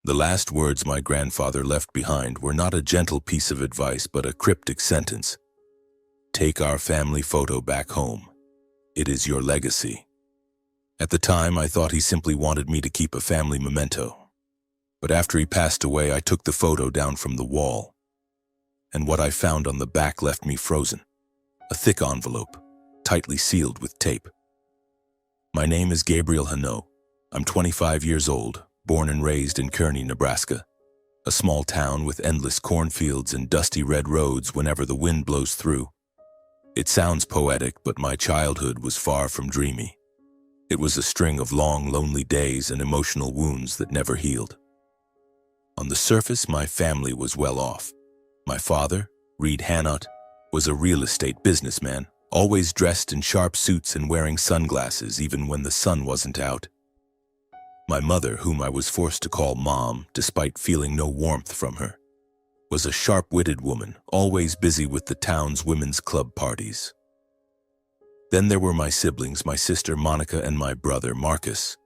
The last words my grandfather left behind were not a gentle piece of advice, but a cryptic sentence. Take our family photo back home. It is your legacy. At the time, I thought he simply wanted me to keep a family memento. But after he passed away, I took the photo down from the wall, and what I found on the back left me frozen. A thick envelope, tightly sealed with tape. My name is Gabriel Hano. I'm 25 years old, born and raised in Kearney, Nebraska, a small town with endless cornfields and dusty red roads whenever the wind blows through. It sounds poetic, but my childhood was far from dreamy. It was a string of long, lonely days and emotional wounds that never healed. On the surface, my family was well off. My father, Reed Hanot, was a real estate businessman, always dressed in sharp suits and wearing sunglasses even when the sun wasn't out. My mother, whom I was forced to call Mom despite feeling no warmth from her, was a sharp-witted woman, always busy with the town's women's club parties. Then there were my siblings, my sister Monica and my brother Marcus,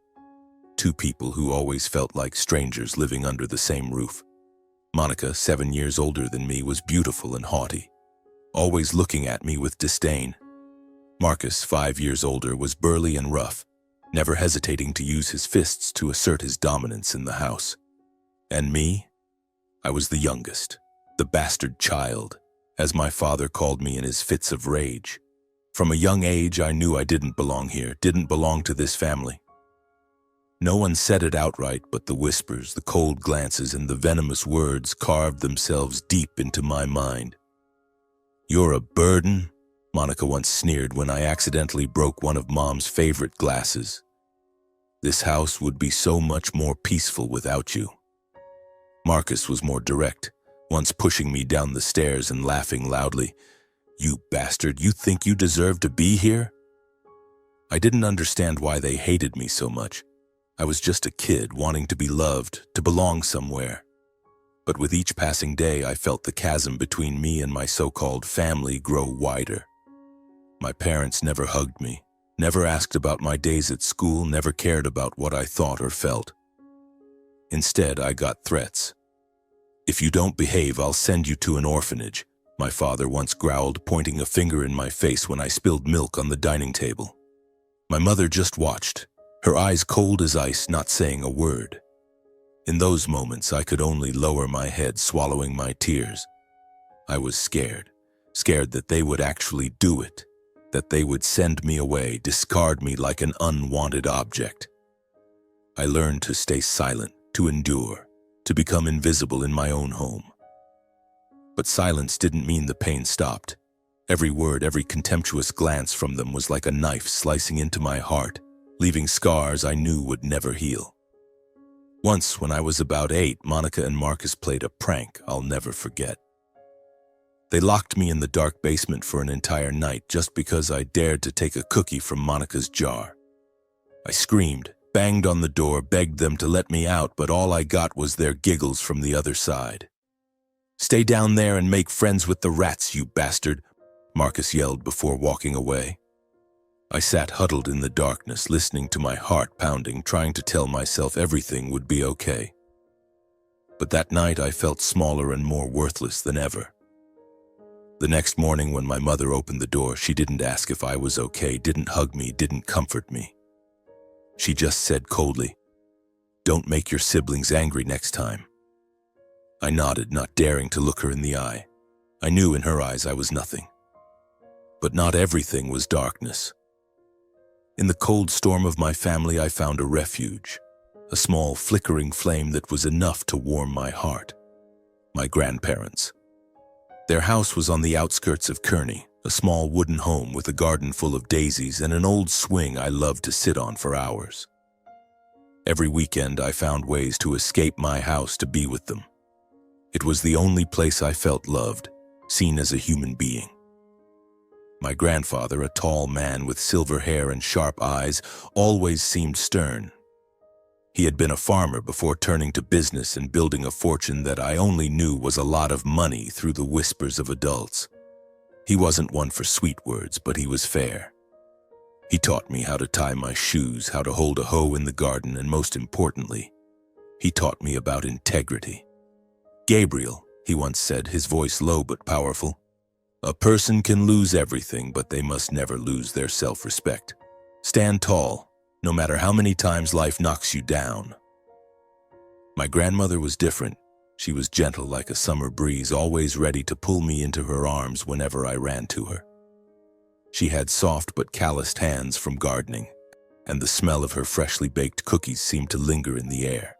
two people who always felt like strangers living under the same roof. Monica, 7 years older than me, was beautiful and haughty, always looking at me with disdain. Marcus, 5 years older, was burly and rough, never hesitating to use his fists to assert his dominance in the house. And me? I was the youngest, the bastard child, as my father called me in his fits of rage. From a young age, I knew I didn't belong here, didn't belong to this family. No one said it outright, but the whispers, the cold glances, and the venomous words carved themselves deep into my mind. "You're a burden," Monica once sneered when I accidentally broke one of Mom's favorite glasses. "This house would be so much more peaceful without you." Marcus was more direct, once pushing me down the stairs and laughing loudly. "You bastard, you think you deserve to be here?" I didn't understand why they hated me so much. I was just a kid wanting to be loved, to belong somewhere. But with each passing day, I felt the chasm between me and my so-called family grow wider. My parents never hugged me, never asked about my days at school, never cared about what I thought or felt. Instead, I got threats. "If you don't behave, I'll send you to an orphanage," my father once growled, pointing a finger in my face when I spilled milk on the dining table. My mother just watched, her eyes cold as ice, not saying a word. In those moments, I could only lower my head, swallowing my tears. I was scared that they would actually do it, that they would send me away, discard me like an unwanted object. I learned to stay silent, to endure, to become invisible in my own home. But silence didn't mean the pain stopped. Every word, every contemptuous glance from them was like a knife slicing into my heart, leaving scars I knew would never heal. Once, when I was about 8, Monica and Marcus played a prank I'll never forget. They locked me in the dark basement for an entire night just because I dared to take a cookie from Monica's jar. I screamed, banged on the door, begged them to let me out, but all I got was their giggles from the other side. "Stay down there and make friends with the rats, you bastard," Marcus yelled before walking away. I sat huddled in the darkness, listening to my heart pounding, trying to tell myself everything would be okay. But that night I felt smaller and more worthless than ever. The next morning when my mother opened the door, she didn't ask if I was okay, didn't hug me, didn't comfort me. She just said coldly, "Don't make your siblings angry next time." I nodded, not daring to look her in the eye. I knew in her eyes I was nothing. But not everything was darkness. In the cold storm of my family, I found a refuge, a small flickering flame that was enough to warm my heart. My grandparents. Their house was on the outskirts of Kearney, a small wooden home with a garden full of daisies and an old swing I loved to sit on for hours. Every weekend, I found ways to escape my house to be with them. It was the only place I felt loved, seen as a human being. My grandfather, a tall man with silver hair and sharp eyes, always seemed stern. He had been a farmer before turning to business and building a fortune that I only knew was a lot of money through the whispers of adults. He wasn't one for sweet words, but he was fair. He taught me how to tie my shoes, how to hold a hoe in the garden, and most importantly, He taught me about integrity. Gabriel, he once said, his voice low but powerful, a person can lose everything, but they must never lose their self-respect. Stand tall, no matter how many times life knocks you down. My grandmother was different. She was gentle like a summer breeze, always ready to pull me into her arms whenever I ran to her. She had soft but calloused hands from gardening, and the smell of her freshly baked cookies seemed to linger in the air.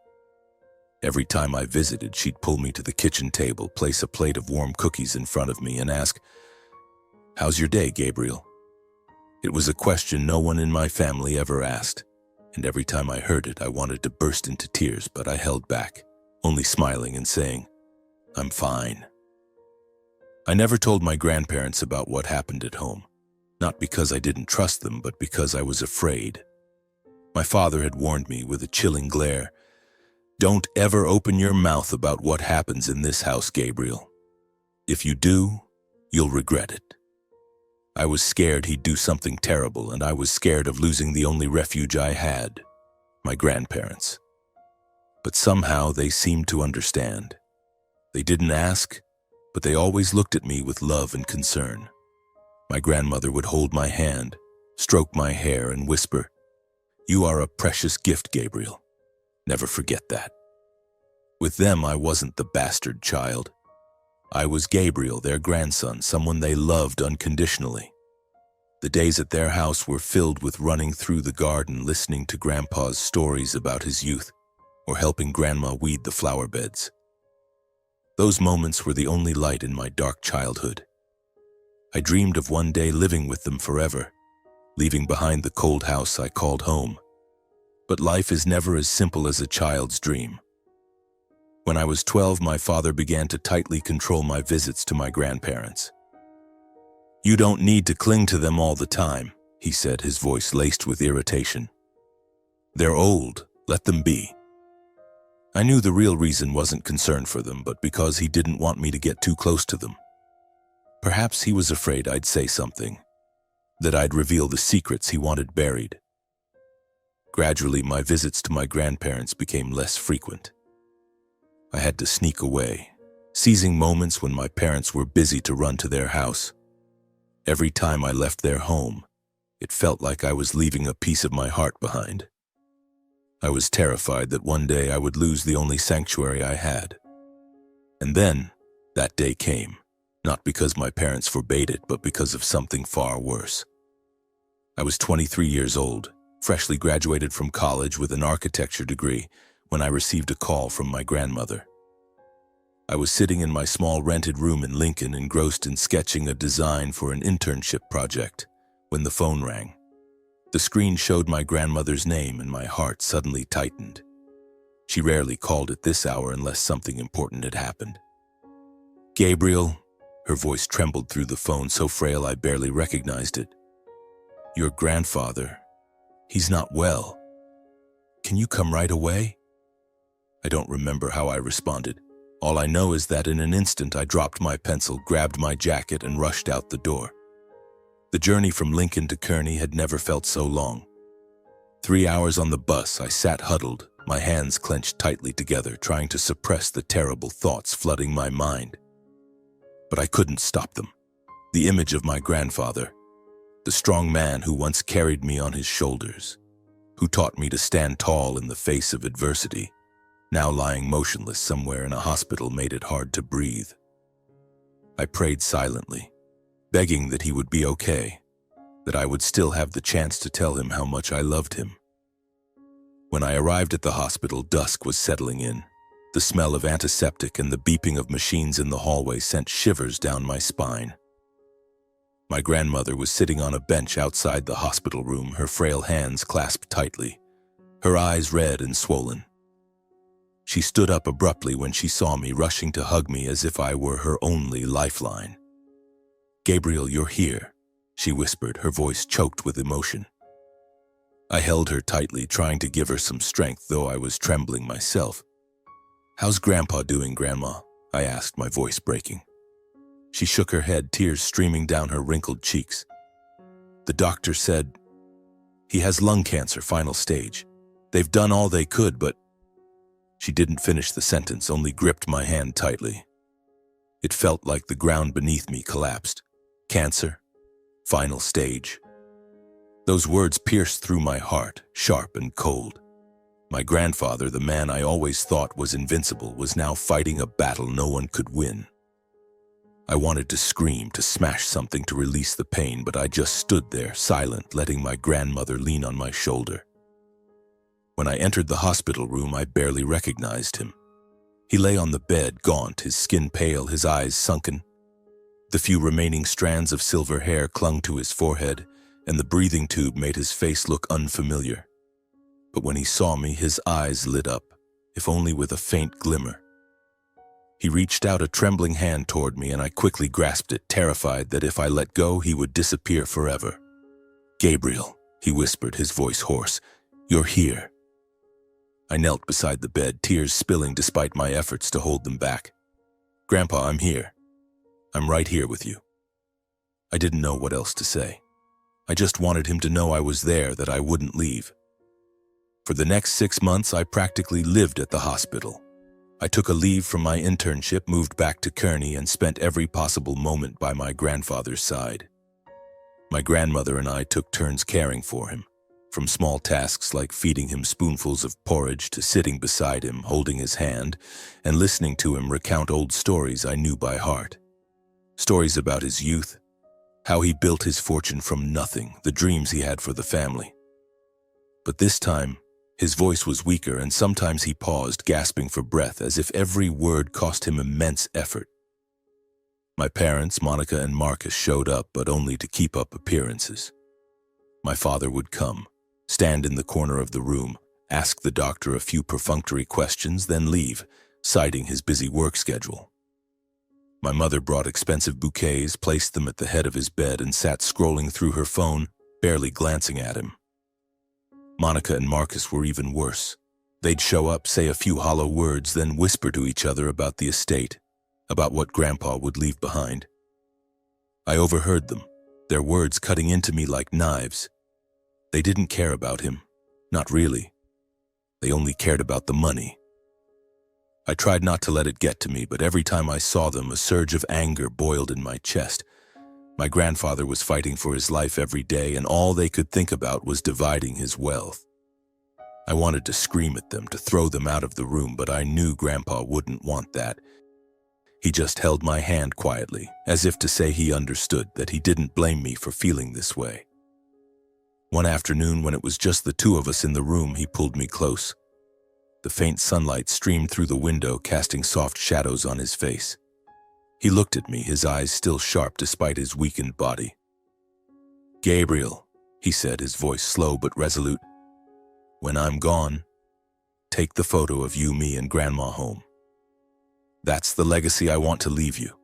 Every time I visited, she'd pull me to the kitchen table, place a plate of warm cookies in front of me, and ask, "How's your day, Gabriel?" It was a question no one in my family ever asked, and every time I heard it, I wanted to burst into tears, but I held back, only smiling and saying, "I'm fine." I never told my grandparents about what happened at home, not because I didn't trust them, but because I was afraid. My father had warned me with a chilling glare, "Don't ever open your mouth about what happens in this house, Gabriel. If you do, you'll regret it." I was scared he'd do something terrible, and I was scared of losing the only refuge I had, my grandparents. But somehow they seemed to understand. They didn't ask, but they always looked at me with love and concern. My grandmother would hold my hand, stroke my hair, and whisper, "You are a precious gift, Gabriel. Never forget that." With them, I wasn't the bastard child. I was Gabriel, their grandson, someone they loved unconditionally. The days at their house were filled with running through the garden, listening to Grandpa's stories about his youth, or helping Grandma weed the flower beds. Those moments were the only light in my dark childhood. I dreamed of one day living with them forever, leaving behind the cold house I called home. But life is never as simple as a child's dream. When I was 12, my father began to tightly control my visits to my grandparents. "You don't need to cling to them all the time," he said, his voice laced with irritation. "They're old, let them be." I knew the real reason wasn't concern for them, but because he didn't want me to get too close to them. Perhaps he was afraid I'd say something, that I'd reveal the secrets he wanted buried. Gradually, my visits to my grandparents became less frequent. I had to sneak away, seizing moments when my parents were busy to run to their house. Every time I left their home, it felt like I was leaving a piece of my heart behind. I was terrified that one day I would lose the only sanctuary I had. And then, that day came, not because my parents forbade it, but because of something far worse. I was 23 years old, freshly graduated from college with an architecture degree, when I received a call from my grandmother. I was sitting in my small rented room in Lincoln, engrossed in sketching a design for an internship project, when the phone rang. The screen showed my grandmother's name, and my heart suddenly tightened. She rarely called at this hour unless something important had happened. "Gabriel," her voice trembled through the phone, so frail I barely recognized it. "Your grandfather, he's not well. Can you come right away?" I don't remember how I responded. All I know is that in an instant I dropped my pencil, grabbed my jacket, and rushed out the door. The journey from Lincoln to Kearney had never felt so long. 3 hours on the bus, I sat huddled, my hands clenched tightly together, trying to suppress the terrible thoughts flooding my mind. But I couldn't stop them. The image of my grandfather, the strong man who once carried me on his shoulders, who taught me to stand tall in the face of adversity, now lying motionless somewhere in a hospital, made it hard to breathe. I prayed silently, begging that he would be okay, that I would still have the chance to tell him how much I loved him. When I arrived at the hospital, dusk was settling in. The smell of antiseptic and the beeping of machines in the hallway sent shivers down my spine. My grandmother was sitting on a bench outside the hospital room, her frail hands clasped tightly, her eyes red and swollen. She stood up abruptly when she saw me, rushing to hug me as if I were her only lifeline. "Gabriel, you're here," she whispered, her voice choked with emotion. I held her tightly, trying to give her some strength, though I was trembling myself. "How's Grandpa doing, Grandma?" I asked, my voice breaking. She shook her head, tears streaming down her wrinkled cheeks. "The doctor said he has lung cancer, final stage. They've done all they could, but..." She didn't finish the sentence, only gripped my hand tightly. It felt like the ground beneath me collapsed. Cancer? Final stage. Those words pierced through my heart, sharp and cold. My grandfather, the man I always thought was invincible, was now fighting a battle no one could win. I wanted to scream, to smash something to release the pain, but I just stood there, silent, letting my grandmother lean on my shoulder. When I entered the hospital room, I barely recognized him. He lay on the bed, gaunt, his skin pale, his eyes sunken. The few remaining strands of silver hair clung to his forehead, and the breathing tube made his face look unfamiliar. But when he saw me, his eyes lit up, if only with a faint glimmer. He reached out a trembling hand toward me, and I quickly grasped it, terrified that if I let go, he would disappear forever. "Gabriel," he whispered, his voice hoarse, "you're here." I knelt beside the bed, tears spilling despite my efforts to hold them back. "Grandpa, I'm here. I'm right here with you." I didn't know what else to say. I just wanted him to know I was there, that I wouldn't leave. For the next 6 months, I practically lived at the hospital. I took a leave from my internship, moved back to Kearney, and spent every possible moment by my grandfather's side. My grandmother and I took turns caring for him, from small tasks like feeding him spoonfuls of porridge to sitting beside him, holding his hand, and listening to him recount old stories I knew by heart. Stories about his youth, how he built his fortune from nothing, the dreams he had for the family. But this time, his voice was weaker, and sometimes he paused, gasping for breath, as if every word cost him immense effort. My parents, Monica and Marcus, showed up, but only to keep up appearances. My father would come, stand in the corner of the room, ask the doctor a few perfunctory questions, then leave, citing his busy work schedule. My mother brought expensive bouquets, placed them at the head of his bed, and sat scrolling through her phone, barely glancing at him. Monica and Marcus were even worse. They'd show up, say a few hollow words, then whisper to each other about the estate, about what Grandpa would leave behind. I overheard them, their words cutting into me like knives. They didn't care about him, not really. They only cared about the money. I tried not to let it get to me, but every time I saw them, a surge of anger boiled in my chest. My grandfather was fighting for his life every day, and all they could think about was dividing his wealth. I wanted to scream at them, to throw them out of the room, but I knew Grandpa wouldn't want that. He just held my hand quietly, as if to say he understood, that he didn't blame me for feeling this way. One afternoon, when it was just the two of us in the room, he pulled me close. The faint sunlight streamed through the window, casting soft shadows on his face. He looked at me, his eyes still sharp despite his weakened body. "Gabriel," he said, his voice slow but resolute, "when I'm gone, take the photo of you, me, and Grandma home. That's the legacy I want to leave you."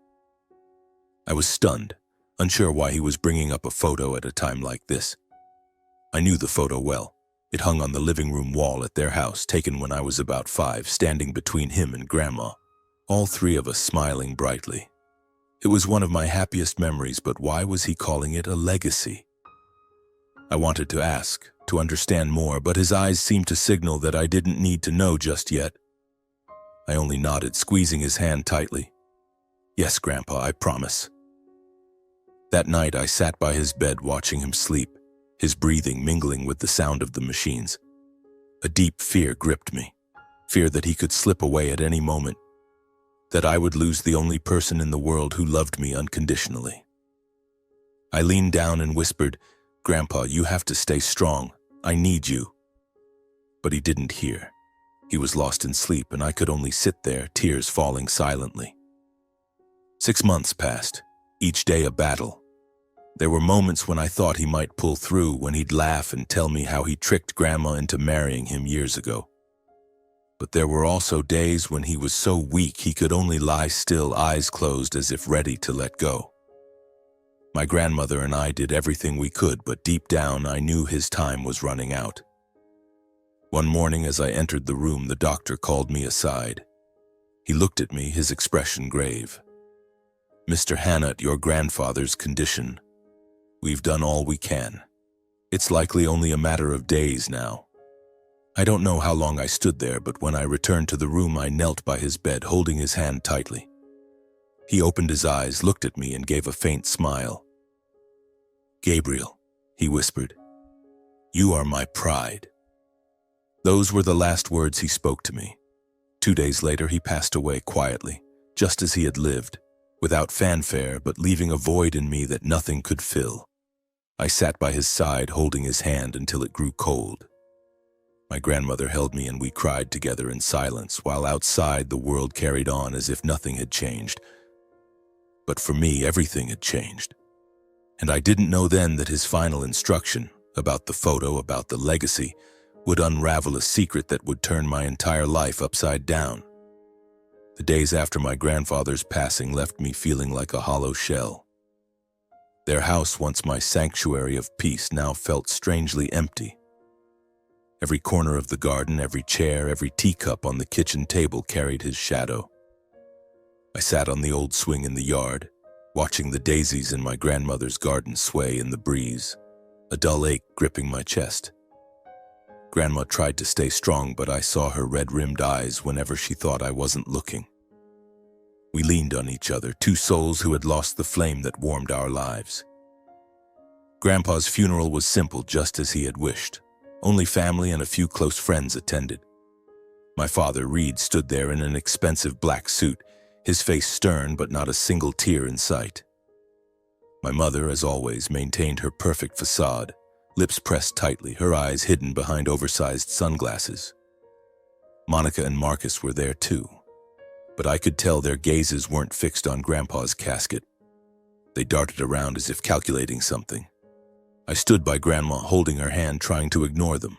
I was stunned, unsure why he was bringing up a photo at a time like this. I knew the photo well. It hung on the living room wall at their house, taken when I was about 5, standing between him and Grandma, all three of us smiling brightly. It was one of my happiest memories, but why was he calling it a legacy? I wanted to ask, to understand more, but his eyes seemed to signal that I didn't need to know just yet. I only nodded, squeezing his hand tightly. "Yes, Grandpa, I promise." That night I sat by his bed watching him sleep, his breathing mingling with the sound of the machines. A deep fear gripped me, fear that he could slip away at any moment, that I would lose the only person in the world who loved me unconditionally. I leaned down and whispered, "Grandpa, you have to stay strong. I need you." But he didn't hear. He was lost in sleep, and I could only sit there, tears falling silently. 6 months passed, each day a battle. There were moments when I thought he might pull through, when he'd laugh and tell me how he tricked Grandma into marrying him years ago. But there were also days when he was so weak he could only lie still, eyes closed, as if ready to let go. My grandmother and I did everything we could, but deep down I knew his time was running out. One morning as I entered the room, the doctor called me aside. He looked at me, his expression grave. "Mr. Hannett, your grandfather's condition. We've done all we can. It's likely only a matter of days now." I don't know how long I stood there, but when I returned to the room, I knelt by his bed, holding his hand tightly. He opened his eyes, looked at me, and gave a faint smile. "Gabriel," he whispered, "you are my pride." Those were the last words he spoke to me. 2 days later, he passed away quietly, just as he had lived, without fanfare, but leaving a void in me that nothing could fill. I sat by his side, holding his hand until it grew cold. My grandmother held me and we cried together in silence, while outside the world carried on as if nothing had changed. But for me, everything had changed. And I didn't know then that his final instruction, about the photo, about the legacy, would unravel a secret that would turn my entire life upside down. The days after my grandfather's passing left me feeling like a hollow shell. Their house, once my sanctuary of peace, now felt strangely empty. Every corner of the garden, every chair, every teacup on the kitchen table carried his shadow. I sat on the old swing in the yard, watching the daisies in my grandmother's garden sway in the breeze, a dull ache gripping my chest. Grandma tried to stay strong, but I saw her red-rimmed eyes whenever she thought I wasn't looking. We leaned on each other, two souls who had lost the flame that warmed our lives. Grandpa's funeral was simple, just as he had wished. Only family and a few close friends attended. My father, Reed, stood there in an expensive black suit, his face stern but not a single tear in sight. My mother, as always, maintained her perfect facade, lips pressed tightly, her eyes hidden behind oversized sunglasses. Monica and Marcus were there too, but I could tell their gazes weren't fixed on Grandpa's casket. They darted around as if calculating something. I stood by Grandma, holding her hand, trying to ignore them.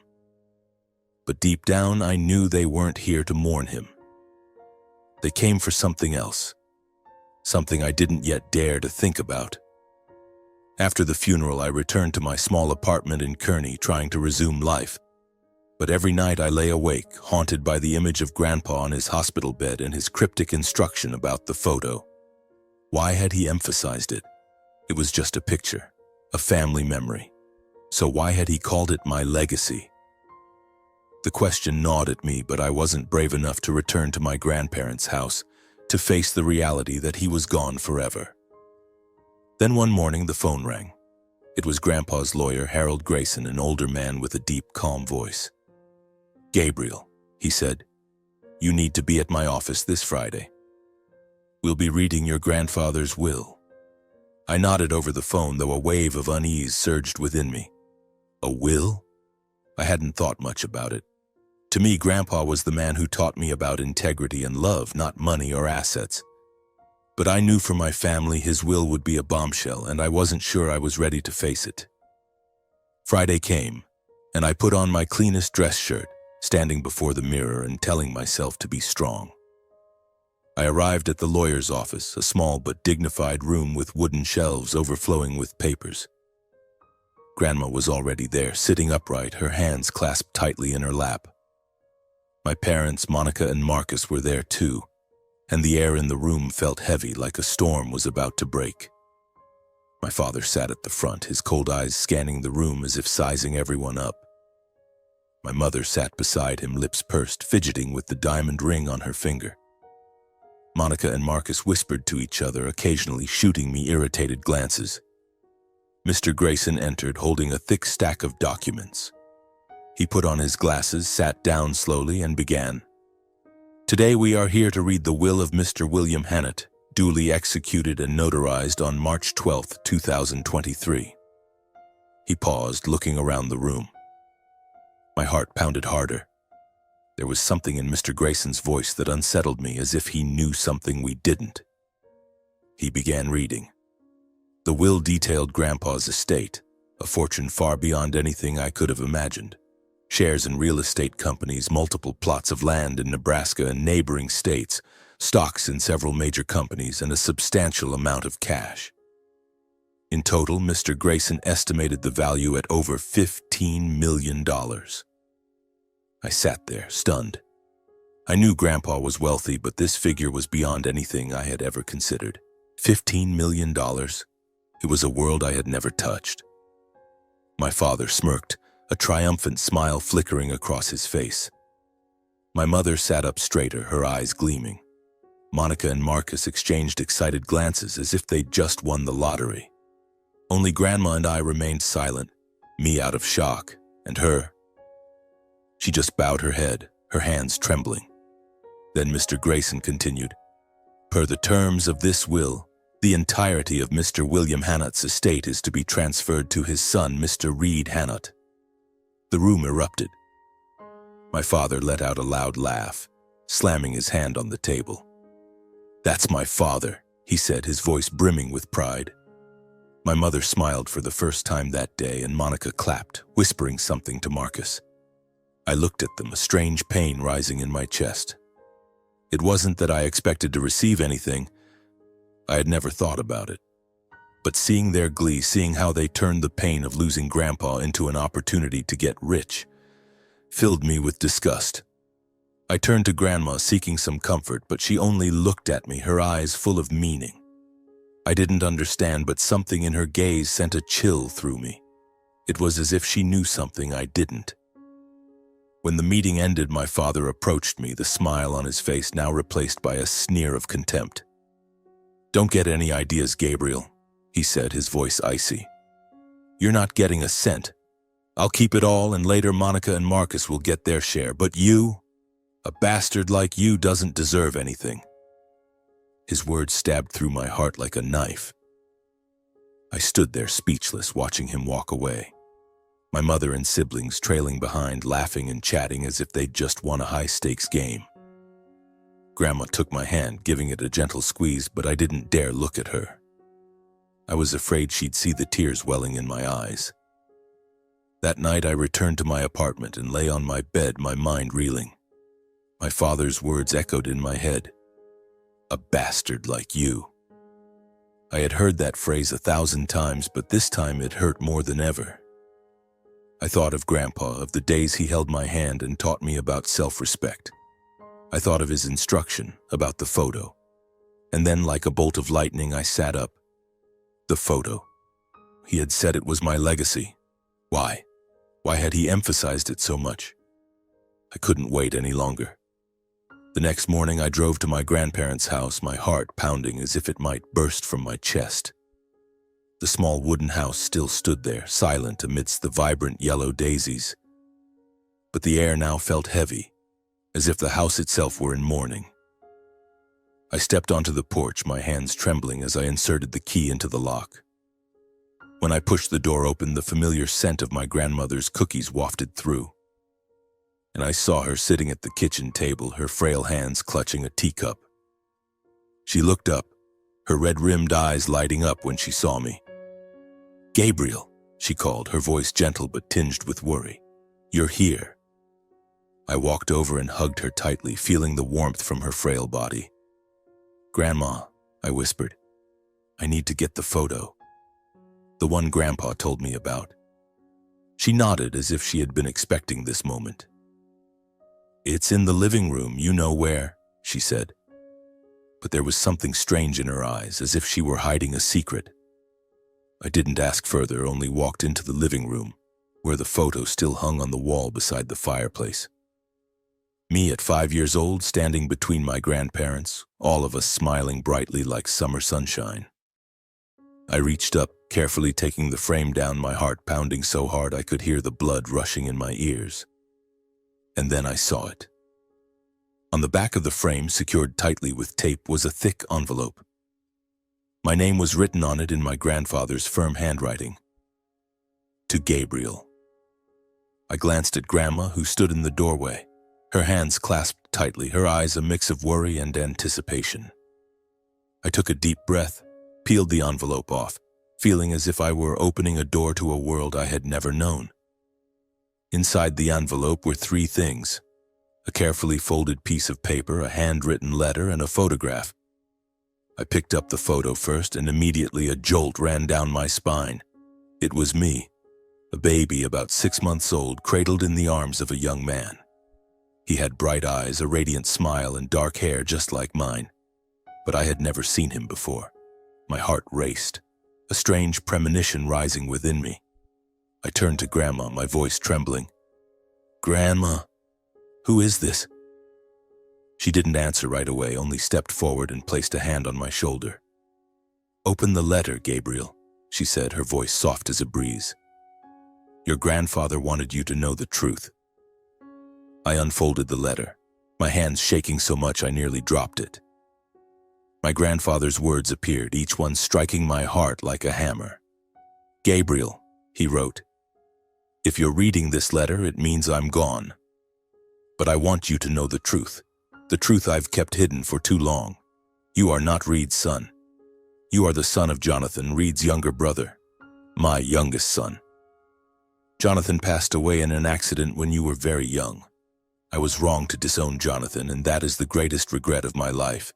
But deep down, I knew they weren't here to mourn him. They came for something else, something I didn't yet dare to think about. After the funeral, I returned to my small apartment in Kearney, trying to resume life. But every night I lay awake, haunted by the image of Grandpa on his hospital bed and his cryptic instruction about the photo. Why had he emphasized it? It was just a picture, a family memory. So why had he called it my legacy? The question gnawed at me, but I wasn't brave enough to return to my grandparents' house, to face the reality that he was gone forever. Then one morning the phone rang. It was Grandpa's lawyer, Harold Grayson, an older man with a deep, calm voice. "Gabriel," he said, "you need to be at my office this Friday. We'll be reading your grandfather's will." I nodded over the phone, though a wave of unease surged within me. A will? I hadn't thought much about it. To me, Grandpa was the man who taught me about integrity and love, not money or assets. But I knew for my family his will would be a bombshell, and I wasn't sure I was ready to face it. Friday came, and I put on my cleanest dress shirt, standing before the mirror and telling myself to be strong. I arrived at the lawyer's office, a small but dignified room with wooden shelves overflowing with papers. Grandma was already there, sitting upright, her hands clasped tightly in her lap. My parents, Monica and Marcus, were there too, and the air in the room felt heavy, like a storm was about to break. My father sat at the front, his cold eyes scanning the room as if sizing everyone up. My mother sat beside him, lips pursed, fidgeting with the diamond ring on her finger. Monica and Marcus whispered to each other, occasionally shooting me irritated glances. Mr. Grayson entered, holding a thick stack of documents. He put on his glasses, sat down slowly, and began. "Today we are here to read the will of Mr. William Hannett, duly executed and notarized on March 12, 2023. He paused, looking around the room. My heart pounded harder. There was something in Mr. Grayson's voice that unsettled me, as if he knew something we didn't. He began reading. The will detailed Grandpa's estate, a fortune far beyond anything I could have imagined. Shares in real estate companies, multiple plots of land in Nebraska and neighboring states, stocks in several major companies, and a substantial amount of cash. In total, Mr. Grayson estimated the value at over $15 million. I sat there, stunned. I knew Grandpa was wealthy, but this figure was beyond anything I had ever considered. $15 million? It was a world I had never touched. My father smirked, a triumphant smile flickering across his face. My mother sat up straighter, her eyes gleaming. Monica and Marcus exchanged excited glances as if they'd just won the lottery. Only Grandma and I remained silent, me out of shock, and her. She just bowed her head, her hands trembling. Then Mr. Grayson continued, "Per the terms of this will, the entirety of Mr. William Hannot's estate is to be transferred to his son, Mr. Reed Hannot." The room erupted. My father let out a loud laugh, slamming his hand on the table. "That's my father," he said, his voice brimming with pride. My mother smiled for the first time that day, and Monica clapped, whispering something to Marcus. I looked at them, a strange pain rising in my chest. It wasn't that I expected to receive anything. I had never thought about it. But seeing their glee, seeing how they turned the pain of losing Grandpa into an opportunity to get rich, filled me with disgust. I turned to Grandma, seeking some comfort, but she only looked at me, her eyes full of meaning. I didn't understand, but something in her gaze sent a chill through me. It was as if she knew something I didn't. When the meeting ended, my father approached me, the smile on his face now replaced by a sneer of contempt. "Don't get any ideas, Gabriel," he said, his voice icy. "You're not getting a cent. I'll keep it all, and later Monica and Marcus will get their share, but you, a bastard like you, doesn't deserve anything." His words stabbed through my heart like a knife. I stood there speechless, watching him walk away. My mother and siblings trailing behind, laughing and chatting as if they'd just won a high-stakes game. Grandma took my hand, giving it a gentle squeeze, but I didn't dare look at her. I was afraid she'd see the tears welling in my eyes. That night I returned to my apartment and lay on my bed, my mind reeling. My father's words echoed in my head. "A bastard like you." I had heard that phrase 1,000 times, but this time it hurt more than ever. I thought of Grandpa, of the days he held my hand and taught me about self-respect. I thought of his instruction, about the photo. And then, like a bolt of lightning, I sat up. The photo. He had said it was my legacy. Why? Why had he emphasized it so much? I couldn't wait any longer. The next morning I drove to my grandparents' house, my heart pounding as if it might burst from my chest. The small wooden house still stood there, silent amidst the vibrant yellow daisies. But the air now felt heavy, as if the house itself were in mourning. I stepped onto the porch, my hands trembling as I inserted the key into the lock. When I pushed the door open, the familiar scent of my grandmother's cookies wafted through. And I saw her sitting at the kitchen table, her frail hands clutching a teacup. She looked up, her red-rimmed eyes lighting up when she saw me. "Gabriel," she called, her voice gentle but tinged with worry. "You're here." I walked over and hugged her tightly, feeling the warmth from her frail body. "Grandma," I whispered, "I need to get the photo. The one Grandpa told me about." She nodded as if she had been expecting this moment. "It's in the living room, you know where," she said. But there was something strange in her eyes, as if she were hiding a secret. I didn't ask further, only walked into the living room, where the photo still hung on the wall beside the fireplace. Me at 5 years old, standing between my grandparents, all of us smiling brightly like summer sunshine. I reached up, carefully taking the frame down, my heart pounding so hard I could hear the blood rushing in my ears. And then I saw it. On the back of the frame, secured tightly with tape, was a thick envelope. My name was written on it in my grandfather's firm handwriting. To Gabriel. I glanced at Grandma, who stood in the doorway, her hands clasped tightly, her eyes a mix of worry and anticipation. I took a deep breath, peeled the envelope off, feeling as if I were opening a door to a world I had never known. Inside the envelope were 3 things: a carefully folded piece of paper, a handwritten letter, and a photograph. I picked up the photo first, and immediately a jolt ran down my spine. It was me, a baby about 6 months old, cradled in the arms of a young man. He had bright eyes, a radiant smile, and dark hair just like mine. But I had never seen him before. My heart raced, a strange premonition rising within me. I turned to Grandma, my voice trembling. "Grandma, who is this?" She didn't answer right away, only stepped forward and placed a hand on my shoulder. "Open the letter, Gabriel," she said, her voice soft as a breeze. "Your grandfather wanted you to know the truth." I unfolded the letter, my hands shaking so much I nearly dropped it. My grandfather's words appeared, each one striking my heart like a hammer. "Gabriel," he wrote, "if you're reading this letter, it means I'm gone. But I want you to know the truth I've kept hidden for too long. You are not Reed's son. You are the son of Jonathan, Reed's younger brother, my youngest son. Jonathan passed away in an accident when you were very young. I was wrong to disown Jonathan, and that is the greatest regret of my life.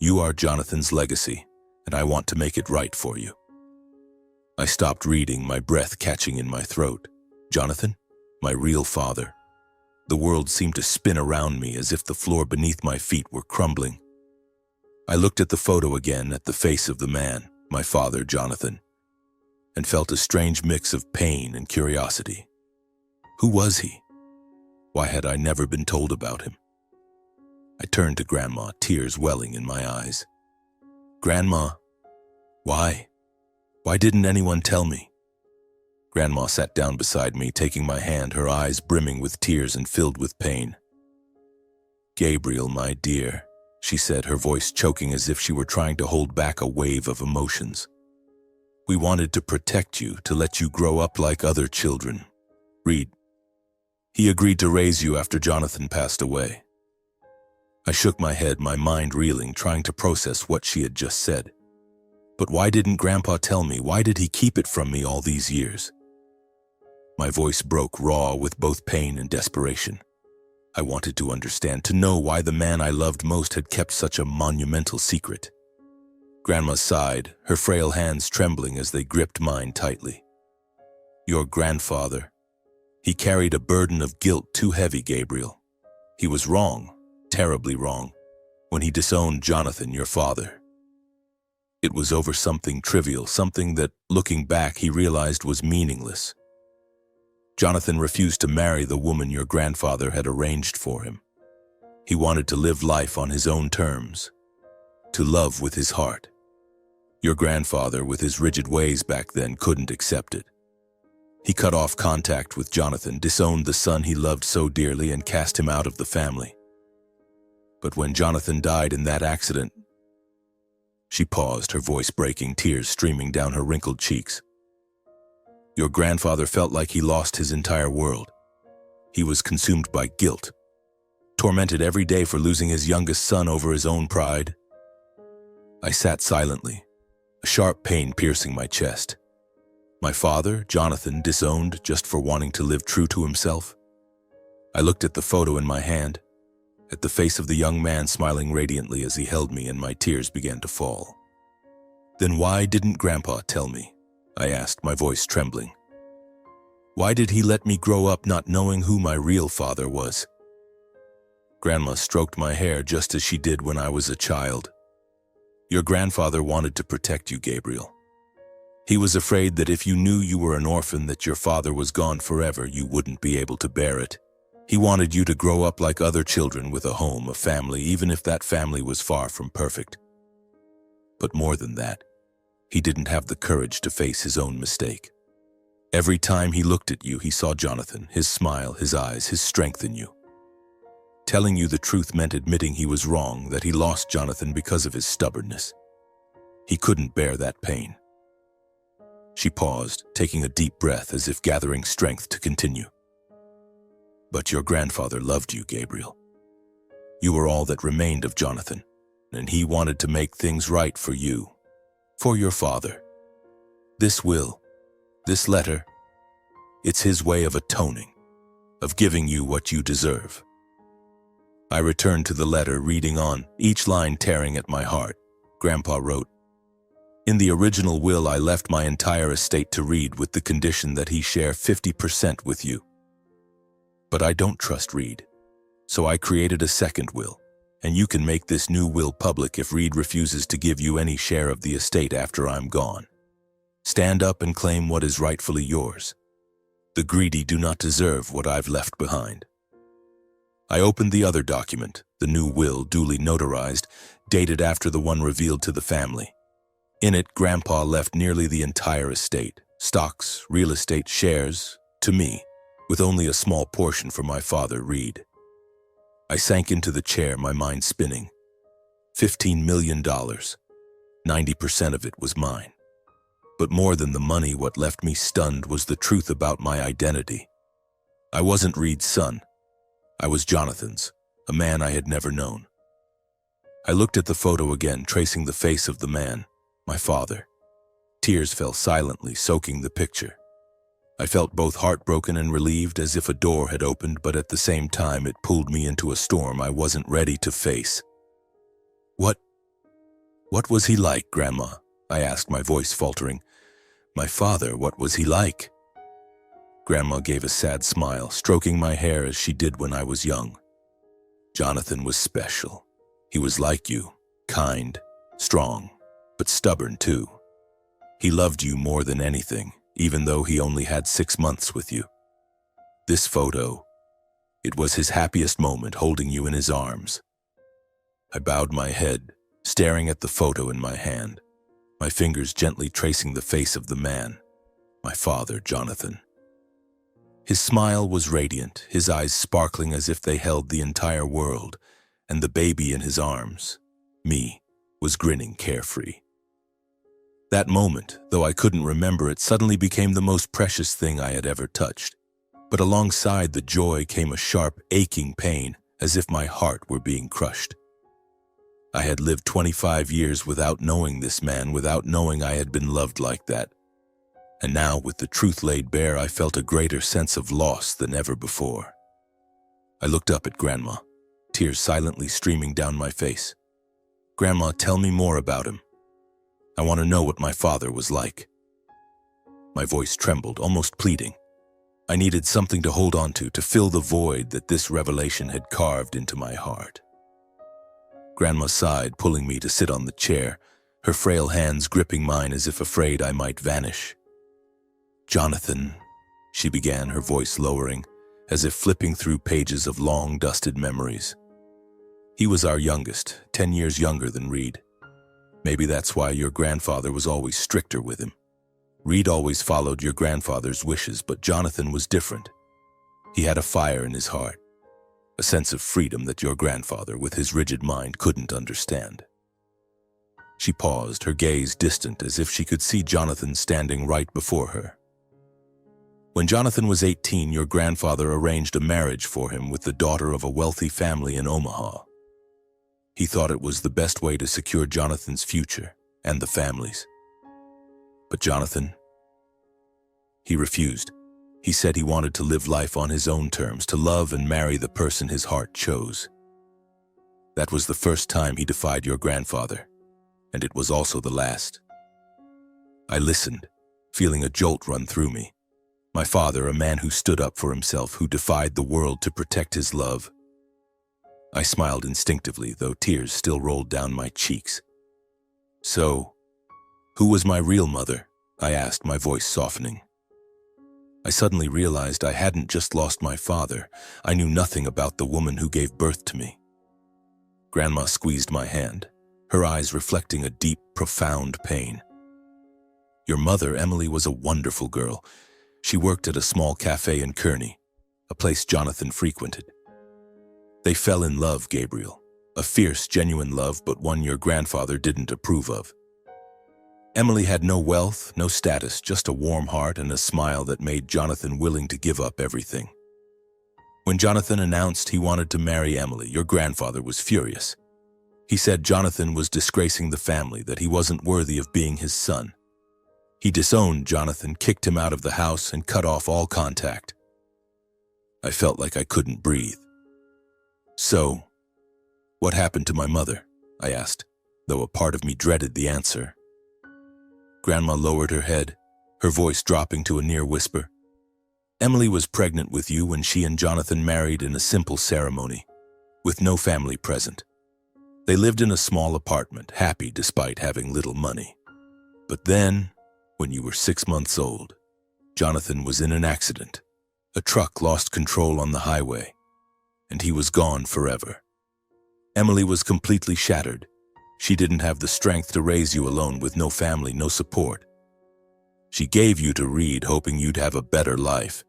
You are Jonathan's legacy, and I want to make it right for you." I stopped reading, my breath catching in my throat. Jonathan? My real father. The world seemed to spin around me as if the floor beneath my feet were crumbling. I looked at the photo again, at the face of the man, my father, Jonathan, and felt a strange mix of pain and curiosity. Who was he? Why had I never been told about him? I turned to Grandma, tears welling in my eyes. "Grandma, why? Why didn't anyone tell me?" Grandma sat down beside me, taking my hand, her eyes brimming with tears and filled with pain. "Gabriel, my dear," she said, her voice choking as if she were trying to hold back a wave of emotions. "We wanted to protect you, to let you grow up like other children. Reed, he agreed to raise you after Jonathan passed away." I shook my head, my mind reeling, trying to process what she had just said. But why didn't Grandpa tell me? Why did he keep it from me all these years? My voice broke, raw with both pain and desperation. I wanted to understand, to know why the man I loved most had kept such a monumental secret. Grandma sighed, her frail hands trembling as they gripped mine tightly. "Your grandfather, he carried a burden of guilt too heavy, Gabriel. He was wrong, terribly wrong, when he disowned Jonathan, your father. It was over something trivial, something that, looking back, he realized was meaningless. Jonathan refused to marry the woman your grandfather had arranged for him. He wanted to live life on his own terms, to love with his heart. Your grandfather, with his rigid ways back then, couldn't accept it. He cut off contact with Jonathan, disowned the son he loved so dearly, and cast him out of the family. But when Jonathan died in that accident..." She paused, her voice breaking, tears streaming down her wrinkled cheeks. "Your grandfather felt like he lost his entire world. He was consumed by guilt, tormented every day for losing his youngest son over his own pride." I sat silently, a sharp pain piercing my chest. My father, Jonathan, disowned just for wanting to live true to himself? I looked at the photo in my hand, at the face of the young man smiling radiantly as he held me, and my tears began to fall. "Then why didn't Grandpa tell me?" I asked, my voice trembling. "Why did he let me grow up not knowing who my real father was?" Grandma stroked my hair just as she did when I was a child. "Your grandfather wanted to protect you, Gabriel. He was afraid that if you knew you were an orphan, that your father was gone forever, you wouldn't be able to bear it. He wanted you to grow up like other children, with a home, a family, even if that family was far from perfect. But more than that, he didn't have the courage to face his own mistake. Every time he looked at you, he saw Jonathan, his smile, his eyes, his strength in you. Telling you the truth meant admitting he was wrong, that he lost Jonathan because of his stubbornness. He couldn't bear that pain." She paused, taking a deep breath as if gathering strength to continue. "But your grandfather loved you, Gabriel. You were all that remained of Jonathan, and he wanted to make things right for you, for your father. This will, this letter, it's his way of atoning, of giving you what you deserve." I returned to the letter, reading on, each line tearing at my heart. Grandpa wrote, "In the original will, I left my entire estate to Reed with the condition that he share 50% with you. But I don't trust Reed, so I created a second will, and you can make this new will public if Reed refuses to give you any share of the estate after I'm gone. Stand up and claim what is rightfully yours. The greedy do not deserve what I've left behind. I opened the other document, the new will duly notarized, dated after the one revealed to the family. In it, Grandpa left nearly the entire estate, stocks, real estate, shares, to me, with only a small portion for my father, Reed. I sank into the chair, my mind spinning. $15 million. 90% of it was mine. But more than the money, what left me stunned was the truth about my identity. I wasn't Reed's son. I was Jonathan's, a man I had never known. I looked at the photo again, tracing the face of the man, my father. Tears fell silently, soaking the picture. I felt both heartbroken and relieved, as if a door had opened, but at the same time it pulled me into a storm I wasn't ready to face. What was he like, Grandma? I asked, my voice faltering. My father, what was he like? Grandma gave a sad smile, stroking my hair as she did when I was young. Jonathan was special. He was like you, kind, strong, but stubborn too. He loved you more than anything, even though he only had 6 months with you. This photo, it was his happiest moment, holding you in his arms. I bowed my head, staring at the photo in my hand, my fingers gently tracing the face of the man, my father, Jonathan. His smile was radiant, his eyes sparkling as if they held the entire world, and the baby in his arms, me, was grinning carefree. That moment, though I couldn't remember it, suddenly became the most precious thing I had ever touched. But alongside the joy came a sharp, aching pain, as if my heart were being crushed. I had lived 25 years without knowing this man, without knowing I had been loved like that. And now, with the truth laid bare, I felt a greater sense of loss than ever before. I looked up at Grandma, tears silently streaming down my face. Grandma, tell me more about him. I want to know what my father was like. My voice trembled, almost pleading. I needed something to hold on to fill the void that this revelation had carved into my heart. Grandma sighed, pulling me to sit on the chair, her frail hands gripping mine as if afraid I might vanish. Jonathan, she began, her voice lowering, as if flipping through pages of long, dusted memories. He was our youngest, 10 years younger than Reed. Maybe that's why your grandfather was always stricter with him. Reed always followed your grandfather's wishes, but Jonathan was different. He had a fire in his heart, a sense of freedom that your grandfather, with his rigid mind, couldn't understand. She paused, her gaze distant, as if she could see Jonathan standing right before her. When Jonathan was 18, your grandfather arranged a marriage for him with the daughter of a wealthy family in Omaha. He thought it was the best way to secure Jonathan's future and the family's. But Jonathan, he refused. He said he wanted to live life on his own terms, to love and marry the person his heart chose. That was the first time he defied your grandfather, and it was also the last. I listened, feeling a jolt run through me. My father, a man who stood up for himself, who defied the world to protect his love. I smiled instinctively, though tears still rolled down my cheeks. So, who was my real mother? I asked, my voice softening. I suddenly realized I hadn't just lost my father. I knew nothing about the woman who gave birth to me. Grandma squeezed my hand, her eyes reflecting a deep, profound pain. Your mother, Emily, was a wonderful girl. She worked at a small cafe in Kearney, a place Jonathan frequented. They fell in love, Gabriel, a fierce, genuine love, but one your grandfather didn't approve of. Emily had no wealth, no status, just a warm heart and a smile that made Jonathan willing to give up everything. When Jonathan announced he wanted to marry Emily, your grandfather was furious. He said Jonathan was disgracing the family, that he wasn't worthy of being his son. He disowned Jonathan, kicked him out of the house, and cut off all contact. I felt like I couldn't breathe. So, what happened to my mother? I asked, though a part of me dreaded the answer. Grandma lowered her head, her voice dropping to a near whisper. Emily was pregnant with you when she and Jonathan married in a simple ceremony, with no family present. They lived in a small apartment, happy despite having little money. But then, when you were 6 months old, Jonathan was in an accident, A truck lost control on the highway, and he was gone forever. Emily was completely shattered. She didn't have the strength to raise you alone with no family, no support. She gave you to Reed, hoping you'd have a better life.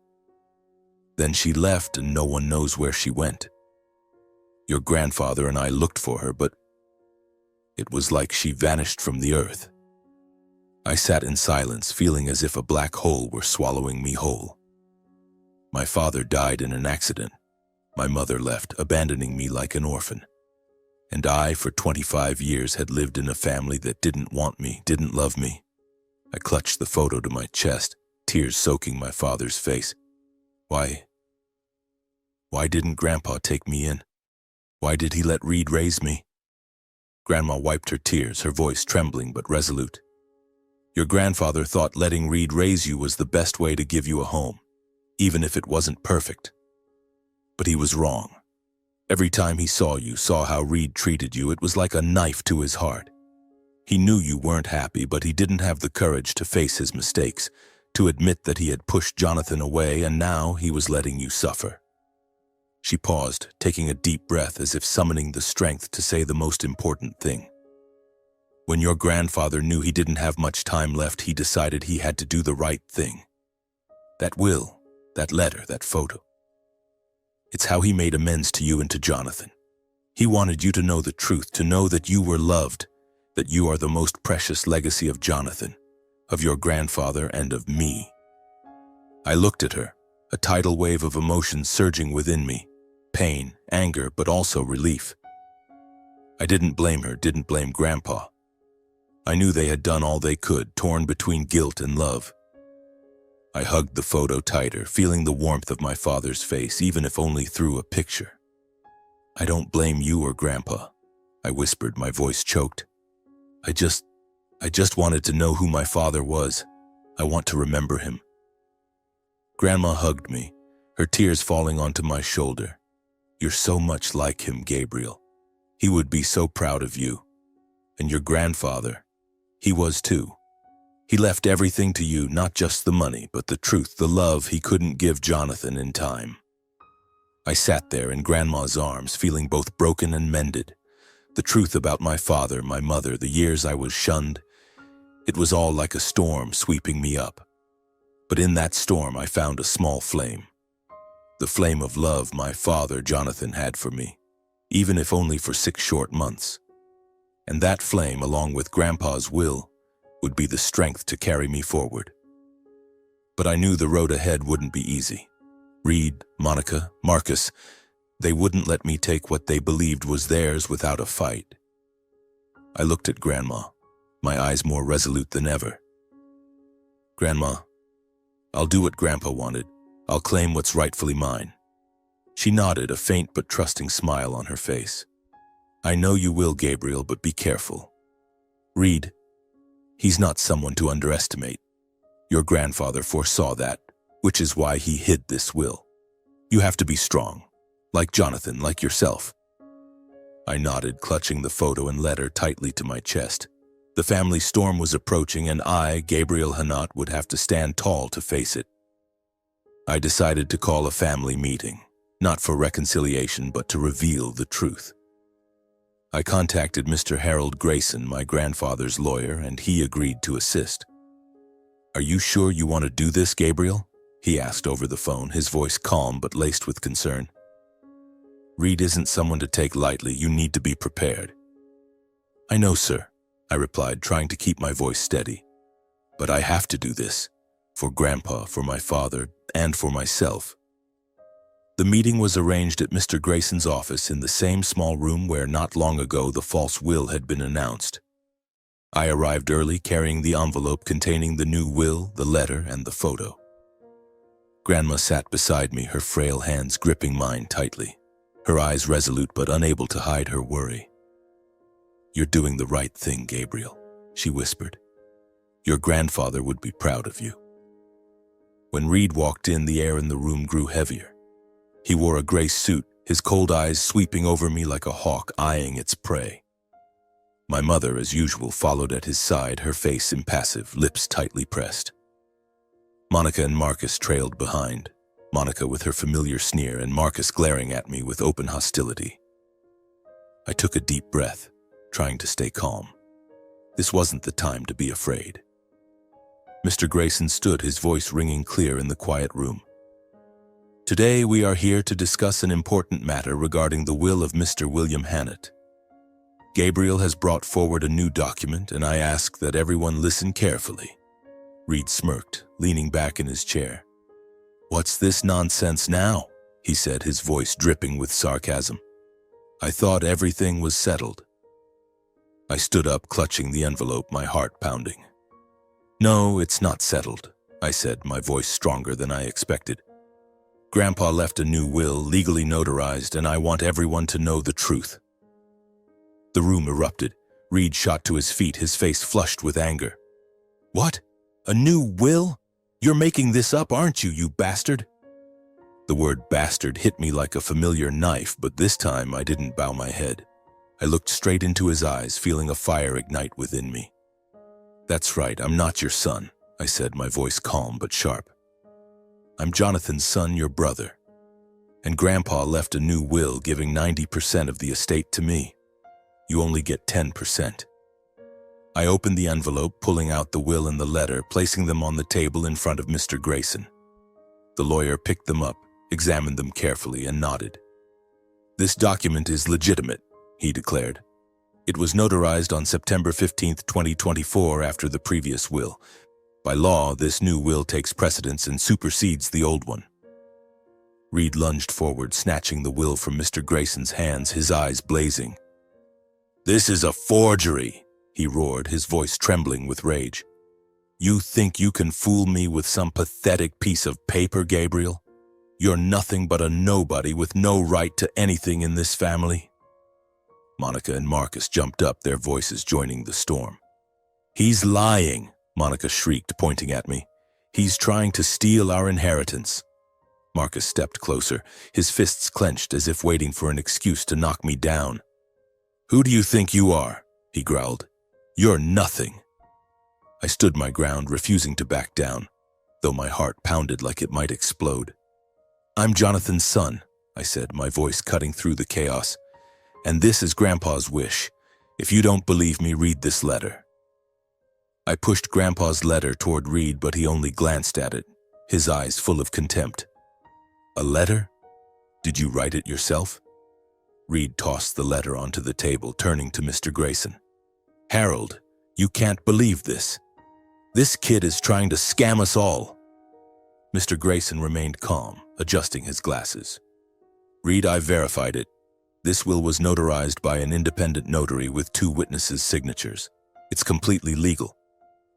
Then she left and no one knows where she went. Your grandfather and I looked for her, but it was like she vanished from the earth. I sat in silence, feeling as if a black hole were swallowing me whole. My father died in an accident. My mother left, abandoning me like an orphan. And I, for 25 years, had lived in a family that didn't want me, didn't love me. I clutched the photo to my chest, tears soaking my father's face. Why didn't Grandpa take me in? Why did he let Reed raise me? Grandma wiped her tears, her voice trembling but resolute. Your grandfather thought letting Reed raise you was the best way to give you a home, even if it wasn't perfect. But he was wrong. Every time he saw you, saw how Reed treated you, it was like a knife to his heart. He knew you weren't happy, but he didn't have the courage to face his mistakes, to admit that he had pushed Jonathan away, and now he was letting you suffer. She paused, taking a deep breath as if summoning the strength to say the most important thing. When your grandfather knew he didn't have much time left, he decided he had to do the right thing. That will, that letter, that photo. It's how he made amends to you and to Jonathan. He wanted you to know the truth, to know that you were loved, that you are the most precious legacy of Jonathan, of your grandfather, and of me. I looked at her, a tidal wave of emotions surging within me, pain, anger, but also relief. I didn't blame her, didn't blame Grandpa. I knew they had done all they could, torn between guilt and love. I hugged the photo tighter, feeling the warmth of my father's face, even if only through a picture. I don't blame you or Grandpa, I whispered, my voice choked. I just wanted to know who my father was. I want to remember him. Grandma hugged me, her tears falling onto my shoulder. You're so much like him, Gabriel. He would be so proud of you. And your grandfather, he was too. He left everything to you, not just the money, but the truth, the love he couldn't give Jonathan in time. I sat there in Grandma's arms, feeling both broken and mended. The truth about my father, my mother, the years I was shunned, it was all like a storm sweeping me up. But in that storm I found a small flame. The flame of love my father, Jonathan, had for me, even if only for 6 short months. And that flame, along with Grandpa's will, would be the strength to carry me forward. But I knew the road ahead wouldn't be easy. Reed, Monica, Marcus, they wouldn't let me take what they believed was theirs without a fight. I looked at Grandma, my eyes more resolute than ever. Grandma, I'll do what Grandpa wanted. I'll claim what's rightfully mine. She nodded, a faint but trusting smile on her face. I know you will, Gabriel, but be careful. Reed, he's not someone to underestimate. Your grandfather foresaw that, which is why he hid this will. You have to be strong, like Jonathan, like yourself. I nodded, clutching the photo and letter tightly to my chest. The family storm was approaching, and I, Gabriel Hanat, would have to stand tall to face it. I decided to call a family meeting, not for reconciliation, but to reveal the truth. I contacted Mr. Harold Grayson, my grandfather's lawyer, and he agreed to assist. Are you sure you want to do this, Gabriel? He asked over the phone, his voice calm but laced with concern. Reed isn't someone to take lightly. You need to be prepared. I know, sir, I replied, trying to keep my voice steady. But I have to do this, for Grandpa, for my father, and for myself. The meeting was arranged at Mr. Grayson's office in the same small room where not long ago the false will had been announced. I arrived early, carrying the envelope containing the new will, the letter, and the photo. Grandma sat beside me, her frail hands gripping mine tightly, her eyes resolute but unable to hide her worry. You're doing the right thing, Gabriel, she whispered. Your grandfather would be proud of you. When Reed walked in, the air in the room grew heavier. He wore a gray suit, his cold eyes sweeping over me like a hawk eyeing its prey. My mother, as usual, followed at his side, her face impassive, lips tightly pressed. Monica and Marcus trailed behind, Monica with her familiar sneer and Marcus glaring at me with open hostility. I took a deep breath, trying to stay calm. This wasn't the time to be afraid. Mr. Grayson stood, his voice ringing clear in the quiet room. Today we are here to discuss an important matter regarding the will of Mr. William Hannett. Gabriel has brought forward a new document, and I ask that everyone listen carefully. Reed smirked, leaning back in his chair. "What's this nonsense now?" he said, his voice dripping with sarcasm. "I thought everything was settled." I stood up, clutching the envelope, my heart pounding. "No, it's not settled," I said, my voice stronger than I expected. "Grandpa left a new will, legally notarized, and I want everyone to know the truth." The room erupted. Reed shot to his feet, his face flushed with anger. "What? A new will? You're making this up, aren't you, you bastard?" The word bastard hit me like a familiar knife, but this time I didn't bow my head. I looked straight into his eyes, feeling a fire ignite within me. "That's right, I'm not your son," I said, my voice calm but sharp. "I'm Jonathan's son, your brother. And Grandpa left a new will giving 90% of the estate to me. You only get 10%. I opened the envelope, pulling out the will and the letter, placing them on the table in front of Mr. Grayson. The lawyer picked them up, examined them carefully, and nodded. "This document is legitimate," he declared. "It was notarized on September 15th, 2024, after the previous will. By law, this new will takes precedence and supersedes the old one." Reed lunged forward, snatching the will from Mr. Grayson's hands, his eyes blazing. "This is a forgery," he roared, his voice trembling with rage. "You think you can fool me with some pathetic piece of paper, Gabriel? You're nothing but a nobody with no right to anything in this family." Monica and Marcus jumped up, their voices joining the storm. "He's lying," Monica shrieked, pointing at me. "He's trying to steal our inheritance." Marcus stepped closer, his fists clenched as if waiting for an excuse to knock me down. "Who do you think you are?" he growled. "You're nothing." I stood my ground, refusing to back down, though my heart pounded like it might explode. "I'm Jonathan's son," I said, my voice cutting through the chaos. "And this is Grandpa's wish. If you don't believe me, read this letter." I pushed Grandpa's letter toward Reed, but he only glanced at it, his eyes full of contempt. "A letter? Did you write it yourself?" Reed tossed the letter onto the table, turning to Mr. Grayson. "Harold, you can't believe this. This kid is trying to scam us all." Mr. Grayson remained calm, adjusting his glasses. "Reed, I verified it. This will was notarized by an independent notary with 2 witnesses' signatures. It's completely legal.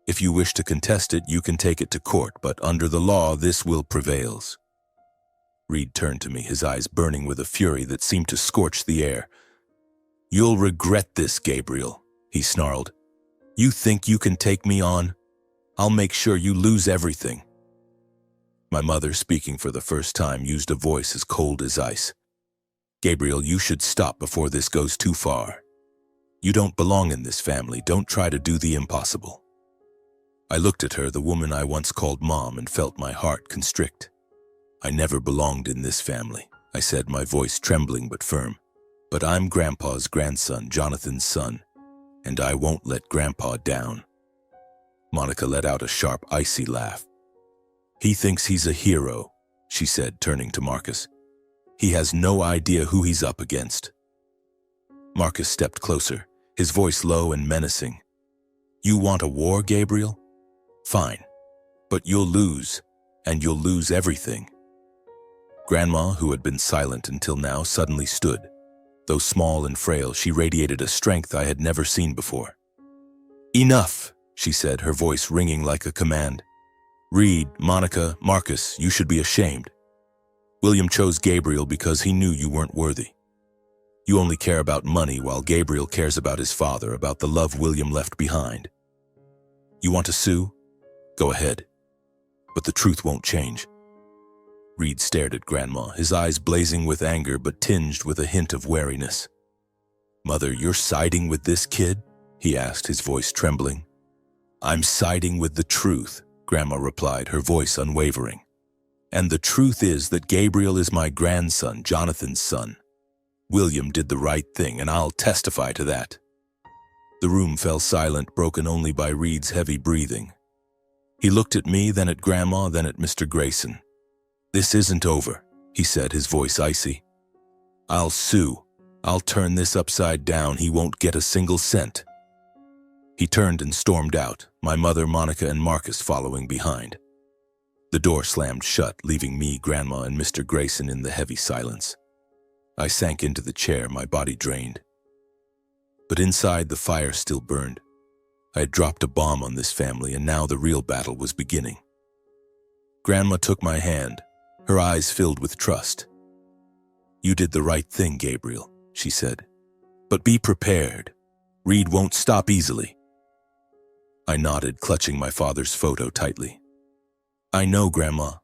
If you wish to contest it, you can take it to court, but under the law, this will prevails." Reed turned to me, his eyes burning with a fury that seemed to scorch the air. "You'll regret this, Gabriel," he snarled. "You think you can take me on? I'll make sure you lose everything." My mother, speaking for the first time, used a voice as cold as ice. "Gabriel, you should stop before this goes too far. You don't belong in this family. Don't try to do the impossible." I looked at her, the woman I once called Mom, and felt my heart constrict. "I never belonged in this family," I said, my voice trembling but firm. "But I'm Grandpa's grandson, Jonathan's son, and I won't let Grandpa down." Monica let out a sharp, icy laugh. "He thinks he's a hero," she said, turning to Marcus. "He has no idea who he's up against." Marcus stepped closer, his voice low and menacing. "You want a war, Gabriel? Fine, but you'll lose, and you'll lose everything." Grandma, who had been silent until now, suddenly stood. Though small and frail, she radiated a strength I had never seen before. "Enough," she said, her voice ringing like a command. "Reed, Monica, Marcus, you should be ashamed. William chose Gabriel because he knew you weren't worthy. You only care about money, while Gabriel cares about his father, about the love William left behind. You want to sue? Go ahead. But the truth won't change." Reed stared at Grandma, his eyes blazing with anger but tinged with a hint of wariness. "Mother, you're siding with this kid?" he asked, his voice trembling. "I'm siding with the truth," Grandma replied, her voice unwavering. And the truth is that Gabriel is my grandson, Jonathan's son. William did the right thing, and I'll testify to that." The room fell silent, broken only by Reed's heavy breathing. He looked at me, then at Grandma, then at Mr. Grayson. "This isn't over," he said, his voice icy. "I'll sue. I'll turn this upside down. He won't get a single cent." He turned and stormed out, my mother, Monica, and Marcus following behind. The door slammed shut, leaving me, Grandma, and Mr. Grayson in the heavy silence. I sank into the chair, my body drained. But inside, the fire still burned. I had dropped a bomb on this family, and now the real battle was beginning. Grandma took my hand, her eyes filled with trust. "You did the right thing, Gabriel," she said. "But be prepared. Reed won't stop easily." I nodded, clutching my father's photo tightly. "I know, Grandma,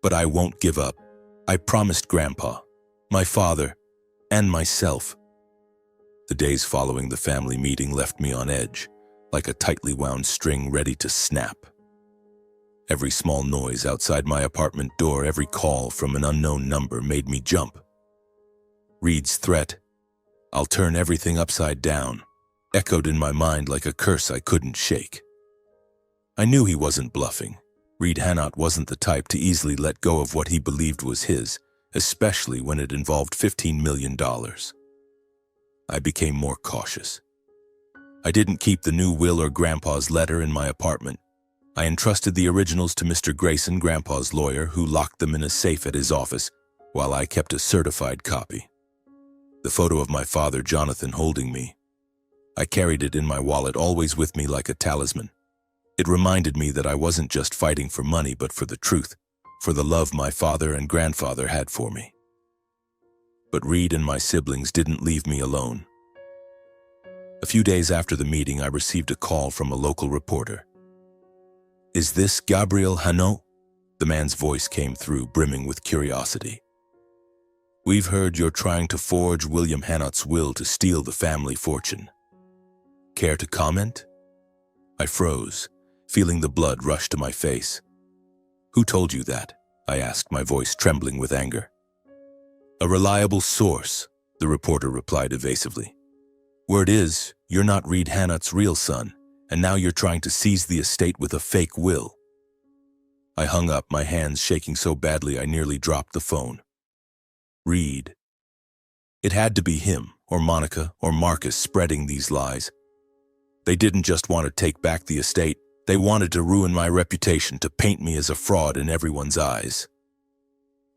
but I won't give up. I promised Grandpa, my father, and myself." The days following the family meeting left me on edge, like a tightly wound string ready to snap. Every small noise outside my apartment door, every call from an unknown number made me jump. Reed's threat, "I'll turn everything upside down," echoed in my mind like a curse I couldn't shake. I knew he wasn't bluffing. Reed Hanot wasn't the type to easily let go of what he believed was his, especially when it involved $15 million. I became more cautious. I didn't keep the new will or Grandpa's letter in my apartment. I entrusted the originals to Mr. Grayson, Grandpa's lawyer, who locked them in a safe at his office, while I kept a certified copy. The photo of my father, Jonathan, holding me. I carried it in my wallet, always with me like a talisman. It reminded me that I wasn't just fighting for money, but for the truth, for the love my father and grandfather had for me. But Reed and my siblings didn't leave me alone. A few days after the meeting, I received a call from a local reporter. "Is this Gabriel Hanot?" The man's voice came through, brimming with curiosity. "We've heard you're trying to forge William Hanot's will to steal the family fortune. Care to comment?" I froze, feeling the blood rush to my face. "Who told you that?" I asked, my voice trembling with anger. "A reliable source," the reporter replied evasively. "Word is, you're not Reed Hanot's real son, and now you're trying to seize the estate with a fake will." I hung up, my hands shaking so badly I nearly dropped the phone. Reed. It had to be him, or Monica, or Marcus spreading these lies. They didn't just want to take back the estate, they wanted to ruin my reputation, to paint me as a fraud in everyone's eyes.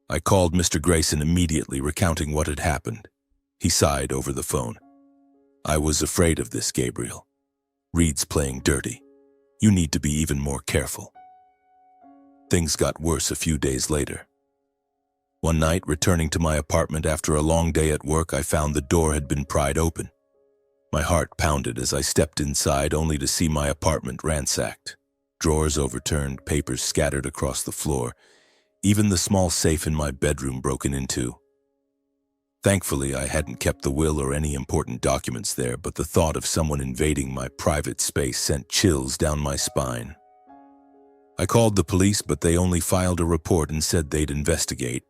I called Mr. Grayson immediately, recounting what had happened. He sighed over the phone. "I was afraid of this, Gabriel. Reed's playing dirty. You need to be even more careful." Things got worse a few days later. One night, returning to my apartment after a long day at work, I found the door had been pried open. My heart pounded as I stepped inside, only to see my apartment ransacked. Drawers overturned, papers scattered across the floor, even the small safe in my bedroom broken into. Thankfully, I hadn't kept the will or any important documents there, but the thought of someone invading my private space sent chills down my spine. I called the police, but they only filed a report and said they'd investigate.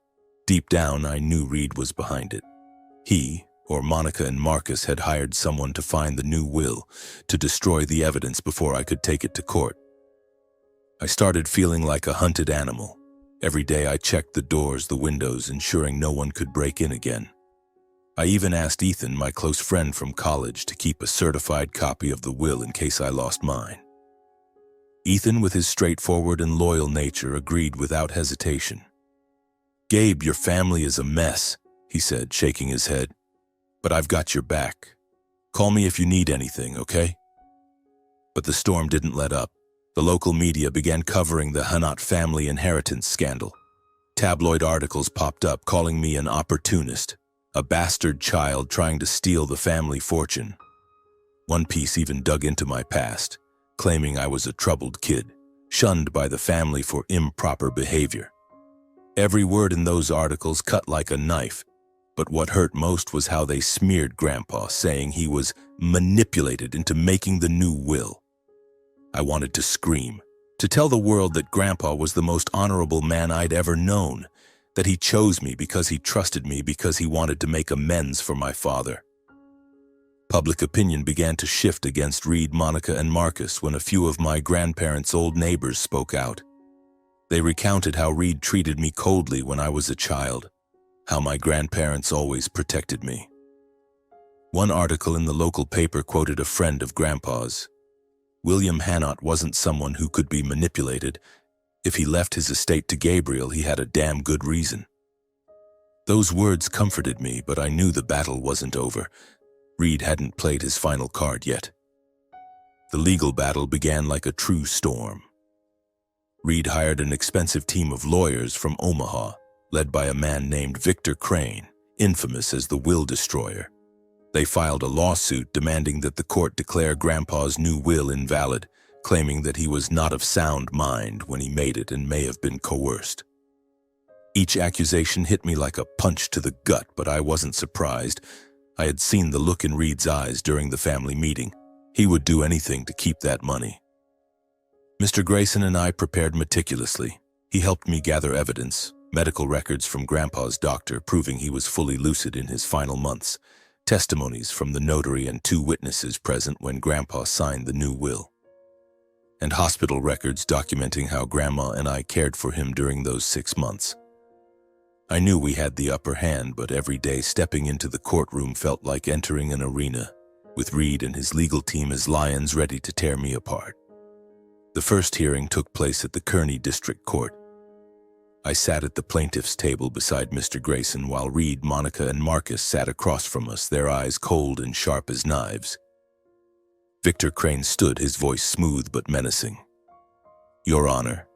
Deep down, I knew Reed was behind it. He, or Monica and Marcus, had hired someone to find the new will, to destroy the evidence before I could take it to court. I started feeling like a hunted animal. Every day I checked the doors, the windows, ensuring no one could break in again. I even asked Ethan, my close friend from college, to keep a certified copy of the will in case I lost mine. Ethan, with his straightforward and loyal nature, agreed without hesitation. "Gabe, your family is a mess," he said, shaking his head. "But I've got your back. Call me if you need anything, okay?" But the storm didn't let up. The local media began covering the Hanot family inheritance scandal. Tabloid articles popped up calling me an opportunist, a bastard child trying to steal the family fortune. One piece even dug into my past, claiming I was a troubled kid, shunned by the family for improper behavior. Every word in those articles cut like a knife, but what hurt most was how they smeared Grandpa, saying he was manipulated into making the new will. I wanted to scream, To tell the world that Grandpa was the most honorable man I'd ever known, that he chose me because he trusted me because he wanted to make amends for my father. Public opinion began to shift against Reed, Monica, and Marcus when a few of my grandparents' old neighbors spoke out. They recounted how Reed treated me coldly when I was a child, how my grandparents always protected me. One article in the local paper quoted a friend of Grandpa's. William Hannott wasn't someone who could be manipulated. If he left his estate to Gabriel, he had a damn good reason. Those words comforted me, but I knew the battle wasn't over. Reed hadn't played his final card yet. The legal battle began like a true storm. Reed hired an expensive team of lawyers from Omaha, led by a man named Victor Crane, infamous as the Will Destroyer. They filed a lawsuit demanding that the court declare Grandpa's new will invalid, claiming that he was not of sound mind when he made it and may have been coerced. Each accusation hit me like a punch to the gut, but I wasn't surprised. I had seen the look in Reed's eyes during the family meeting. He would do anything to keep that money. Mr. Grayson and I prepared meticulously. He helped me gather evidence, medical records from Grandpa's doctor proving he was fully lucid in his final months, testimonies from the notary and 2 witnesses present when Grandpa signed the new will, and hospital records documenting how Grandma and I cared for him during those 6 months. I knew we had the upper hand, but every day stepping into the courtroom felt like entering an arena, with Reed and his legal team as lions ready to tear me apart. The first hearing took place at the Kearney District Court. I sat at the plaintiff's table beside Mr. Grayson while Reed, Monica, and Marcus sat across from us, their eyes cold and sharp as knives. Victor Crane stood, his voice smooth but menacing. Your Honor,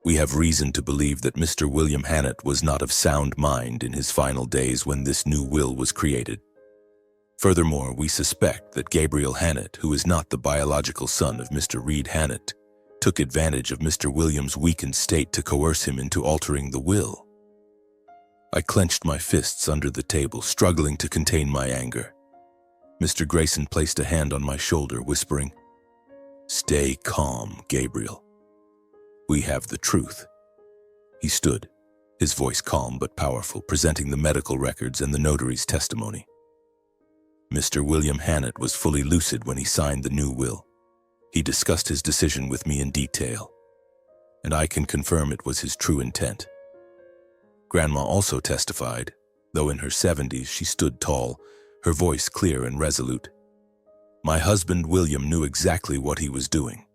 we have reason to believe that Mr. William Hannott was not of sound mind in his final days when this new will was created. Furthermore, we suspect that Gabriel Hannott, who is not the biological son of Mr. Reed Hannott, took advantage of Mr. William's weakened state to coerce him into altering the will. I clenched my fists under the table, struggling to contain my anger. Mr. Grayson placed a hand on my shoulder, whispering, "Stay calm, Gabriel. We have the truth." He stood, his voice calm but powerful, presenting the medical records and the notary's testimony. Mr. William Hannott was fully lucid when he signed the new will. He discussed his decision with me in detail, and I can confirm it was his true intent. Grandma also testified. Though in her 70s, she stood tall, her voice clear and resolute. My husband, William, knew exactly what he was doing.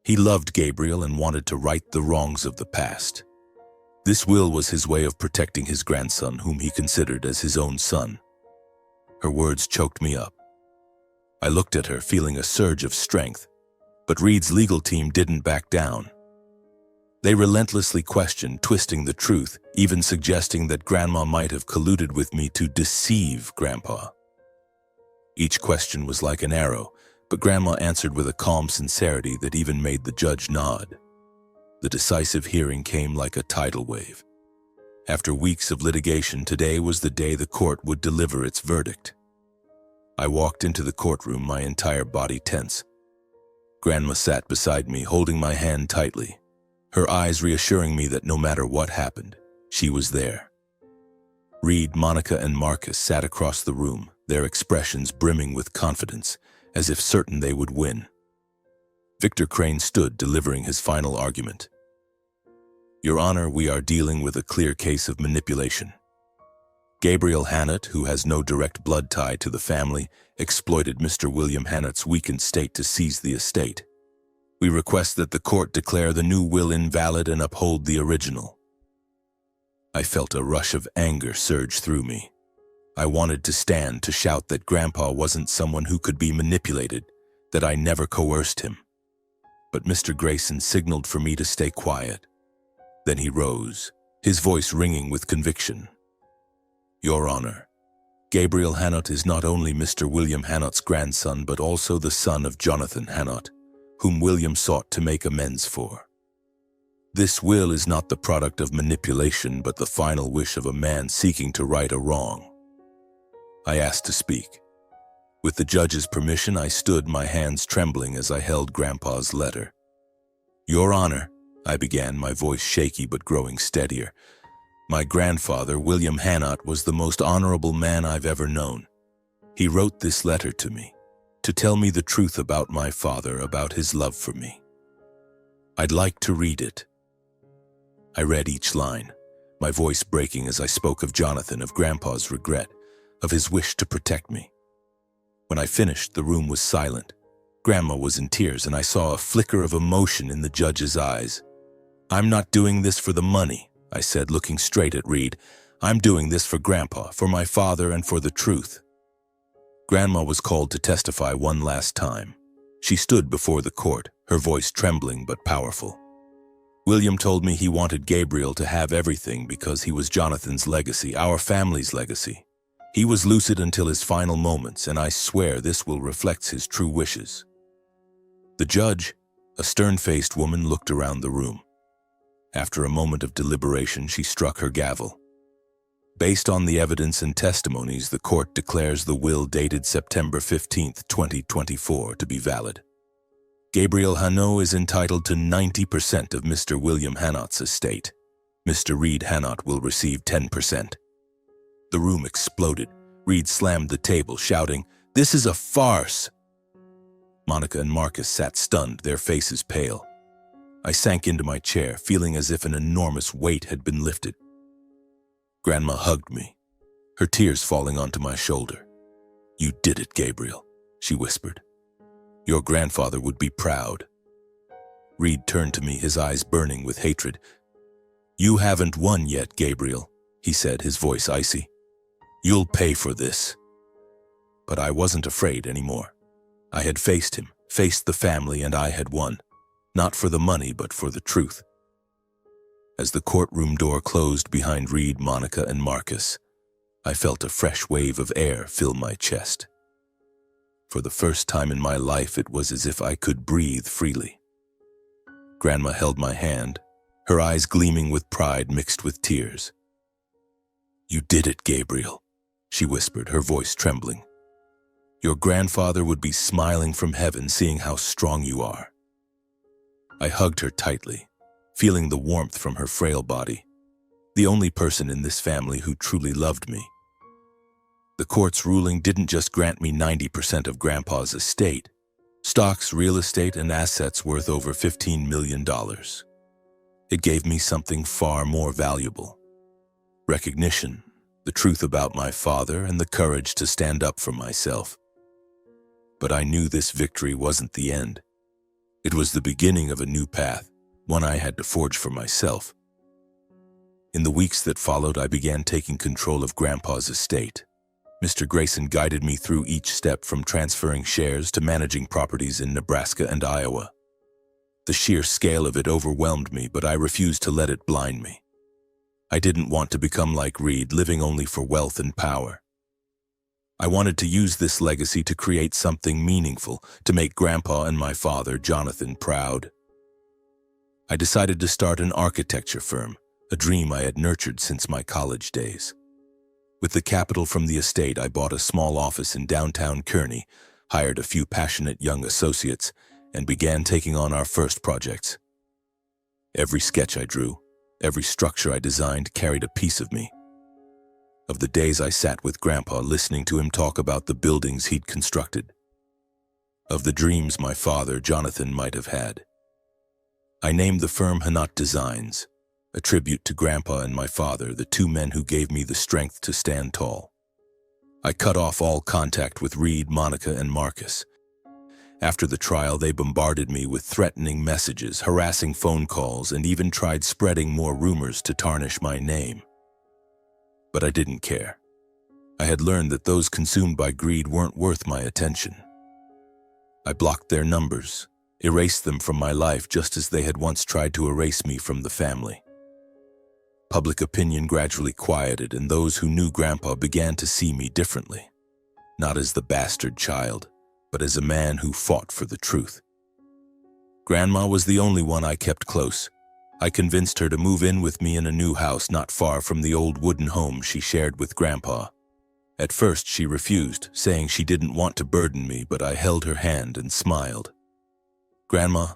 He loved Gabriel and wanted to right the wrongs of the past. This will was his way of protecting his grandson, whom he considered as his own son. Her words choked me up. I looked at her, feeling a surge of strength. But Reed's legal team didn't back down. They relentlessly questioned, twisting the truth, even suggesting that Grandma might have colluded with me to deceive Grandpa. Each question was like an arrow, but Grandma answered with a calm sincerity that even made the judge nod. The decisive hearing came like a tidal wave. After weeks of litigation, today was the day the court would deliver its verdict. I walked into the courtroom, my entire body tense. Grandma sat beside me, holding my hand tightly, her eyes reassuring me that no matter what happened, she was there. Reed, Monica, and Marcus sat across the room, their expressions brimming with confidence, as if certain they would win. Victor Crane stood, delivering his final argument. Your Honor, we are dealing with a clear case of manipulation. Gabriel Hannott, who has no direct blood tie to the family, exploited Mr. William Hannott's weakened state to seize the estate. We request that the court declare the new will invalid and uphold the original. I felt a rush of anger surge through me. I wanted to stand, to shout that Grandpa wasn't someone who could be manipulated, that I never coerced him. But Mr. Grayson signaled for me to stay quiet. Then he rose, his voice ringing with conviction. Your Honor, Gabriel Hannott is not only Mr. William Hannott's grandson, but also the son of Jonathan Hannott, whom William sought to make amends for. This will is not the product of manipulation, but the final wish of a man seeking to right a wrong. I asked to speak. With the judge's permission, I stood, my hands trembling as I held Grandpa's letter. Your Honor, I began, my voice shaky but growing steadier. My grandfather, William Hannot, was the most honorable man I've ever known. He wrote this letter to me, to tell me the truth about my father, about his love for me. I'd like to read it. I read each line, my voice breaking as I spoke of Jonathan, of Grandpa's regret, of his wish to protect me. When I finished, the room was silent. Grandma was in tears, and I saw a flicker of emotion in the judge's eyes. "I'm not doing this for the money," I said, looking straight at Reed. "I'm doing this for Grandpa, for my father, and for the truth." Grandma was called to testify one last time. She stood before the court, her voice trembling but powerful. "William told me he wanted Gabriel to have everything because he was Jonathan's legacy, our family's legacy. He was lucid until his final moments, and I swear this will reflect his true wishes." The judge, a stern-faced woman, looked around the room. After a moment of deliberation, she struck her gavel. "Based on the evidence and testimonies, the court declares the will dated September 15th, 2024 to be valid. Gabriel Hannot is entitled to 90% of Mr. William Hannot's estate. Mr. Reed Hannot will receive 10%. The room exploded. Reed slammed the table, shouting, "This is a farce!" Monica and Marcus sat stunned, their faces pale. I sank into my chair, feeling as if an enormous weight had been lifted. Grandma hugged me, her tears falling onto my shoulder. "You did it, Gabriel," she whispered. "Your grandfather would be proud." Reed turned to me, his eyes burning with hatred. "You haven't won yet, Gabriel," he said, his voice icy. "You'll pay for this." But I wasn't afraid anymore. I had faced him, faced the family, and I had won. Not for the money, but for the truth. As the courtroom door closed behind Reed, Monica, and Marcus, I felt a fresh wave of air fill my chest. For the first time in my life, it was as if I could breathe freely. Grandma held my hand, her eyes gleaming with pride mixed with tears. "You did it, Gabriel," she whispered, her voice trembling. "Your grandfather would be smiling from heaven seeing how strong you are." I hugged her tightly, feeling the warmth from her frail body, the only person in this family who truly loved me. The court's ruling didn't just grant me 90% of Grandpa's estate, stocks, real estate, and assets worth over $15 million. It gave me something far more valuable: recognition, the truth about my father, and the courage to stand up for myself. But I knew this victory wasn't the end. It was the beginning of a new path, one I had to forge for myself. In the weeks that followed, I began taking control of Grandpa's estate. Mr. Grayson guided me through each step, from transferring shares to managing properties in Nebraska and Iowa. The sheer scale of it overwhelmed me, but I refused to let it blind me. I didn't want to become like Reed, living only for wealth and power. I wanted to use this legacy to create something meaningful, to make Grandpa and my father, Jonathan, proud. I decided to start an architecture firm, a dream I had nurtured since my college days. With the capital from the estate, I bought a small office in downtown Kearney, hired a few passionate young associates, and began taking on our first projects. Every sketch I drew, every structure I designed carried a piece of me. Of the days I sat with Grandpa listening to him talk about the buildings he'd constructed. Of the dreams my father, Jonathan, might have had. I named the firm Hannot Designs, a tribute to Grandpa and my father, the two men who gave me the strength to stand tall. I cut off all contact with Reed, Monica, and Marcus. After the trial, they bombarded me with threatening messages, harassing phone calls, and even tried spreading more rumors to tarnish my name. But I didn't care. I had learned that those consumed by greed weren't worth my attention. I blocked their numbers, erased them from my life, just as they had once tried to erase me from the family. Public opinion gradually quieted, and those who knew Grandpa began to see me differently. Not as the bastard child, but as a man who fought for the truth. Grandma was the only one I kept close. I convinced her to move in with me in a new house not far from the old wooden home she shared with Grandpa. At first, she refused, saying she didn't want to burden me, but I held her hand and smiled. "Grandma,